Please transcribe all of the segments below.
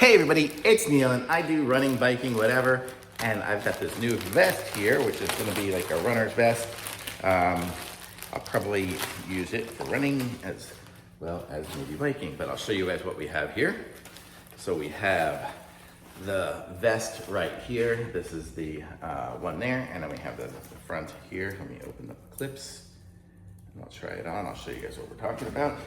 Hey everybody, it's Neil and I do running, biking, whatever. And I've got this new vest here, which is gonna be like a runner's vest. I'll probably use it for running as well as maybe biking, but I'll show you guys what we have here. So we have the vest right here. This is the one there, and then we have the front here. Let me open up the clips and I'll try it on. I'll show you guys what we're talking about.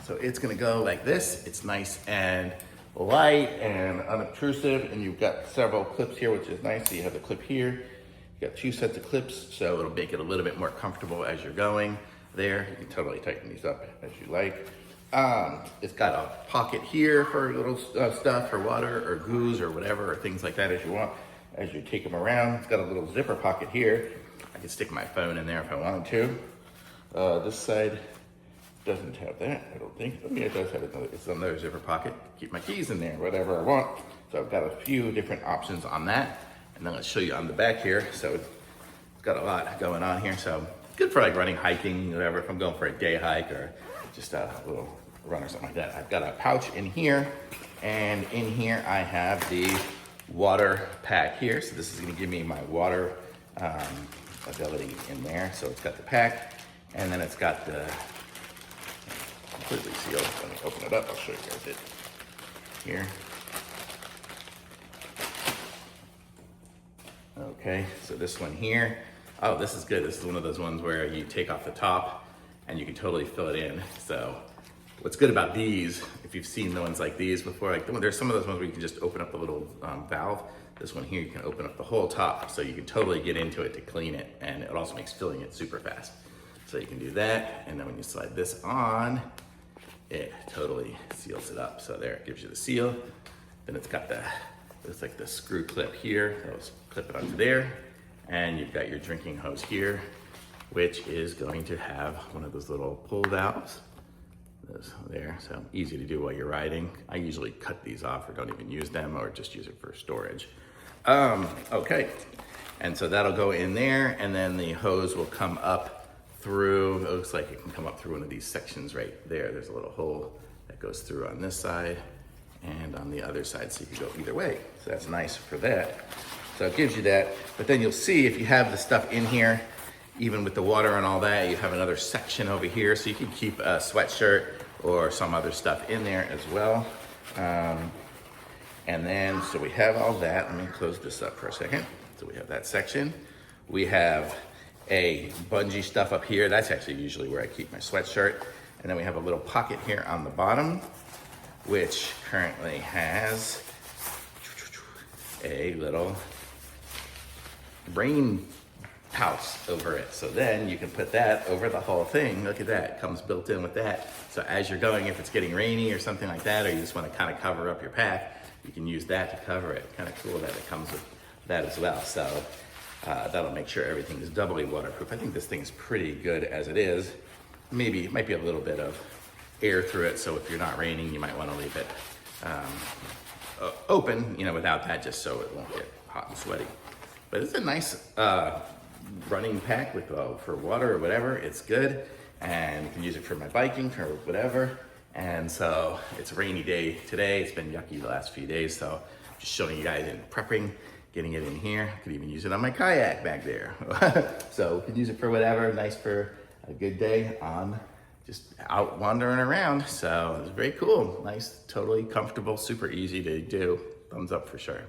So it's gonna go like this. It's nice and light and unobtrusive, and you've got several clips here, which is nice. So you have the clip here. You got two sets of clips, so it'll make it a little bit more comfortable as you're going there. You can totally tighten these up as you like. It's got a pocket here for little stuff, for water or goos or whatever, or things like that as you want, as you take them around. It's got a little zipper pocket here. I can stick my phone in there if I wanted to. This side doesn't have that, I don't think. Oh yeah, it does have another, it's another zipper pocket. Keep my keys in there, whatever I want. So I've got a few different options on that. And then let's show you on the back here. So it's got a lot going on here. So good for like running, hiking, whatever. If I'm going for a day hike or just a little run or something like that. I've got a pouch in here, and in here I have the water pack here. So this is gonna give me my water ability in there. So it's got the pack, and then it's got the completely sealed. Let me open it up. I'll show you guys it here. Okay, so this one here. Oh, this is good. This is one of those ones where you take off the top and you can totally fill it in. So what's good about these, if you've seen the ones like these before, like there's some of those ones where you can just open up the little valve. This one here, you can open up the whole top, so you can totally get into it to clean it, and it also makes filling it super fast. So you can do that, and then when you slide this on, it totally seals it up. So there, it gives you the seal. Then it's got it's like the screw clip here. So let's clip it onto there. And you've got your drinking hose here, which is going to have one of those little pull valves. Those there, so easy to do while you're riding. I usually cut these off or don't even use them, or just use it for storage. Okay, and so that'll go in there, and then the hose will come up through. It looks like it can come up through one of these sections right there. There's a little hole that goes through on this side and on the other side, so you can go either way. So that's nice for that. So it gives you that, but then you'll see if you have the stuff in here, even with the water and all that, you have another section over here, so you can keep a sweatshirt or some other stuff in there as well. And then, so we have all that. Let me close this up for a second. So we have that section. We have a bungee stuff up here. That's actually usually where I keep my sweatshirt. And then we have a little pocket here on the bottom, which currently has a little rain house over it. So then you can put that over the whole thing. Look at that, it comes built in with that. So as you're going, if it's getting rainy or something like that, or you just want to kind of cover up your pack, you can use that to cover it. Kind of cool that it comes with that as well. So that'll make sure everything is doubly waterproof. I think this thing is pretty good as it is. Maybe it might be a little bit of air through it, so if you're not raining, you might want to leave it open, without that, just so it won't get hot and sweaty. But it's a nice running pack with for water or whatever. It's good, and you can use it for my biking or whatever. And so it's a rainy day today. It's been yucky the last few days, so just showing you guys in prepping, getting it in here. I could even use it on my kayak back there. So you can use it for whatever. Nice for a good day on just out wandering around. So it's very cool. Nice, totally comfortable, super easy to do. Thumbs up for sure.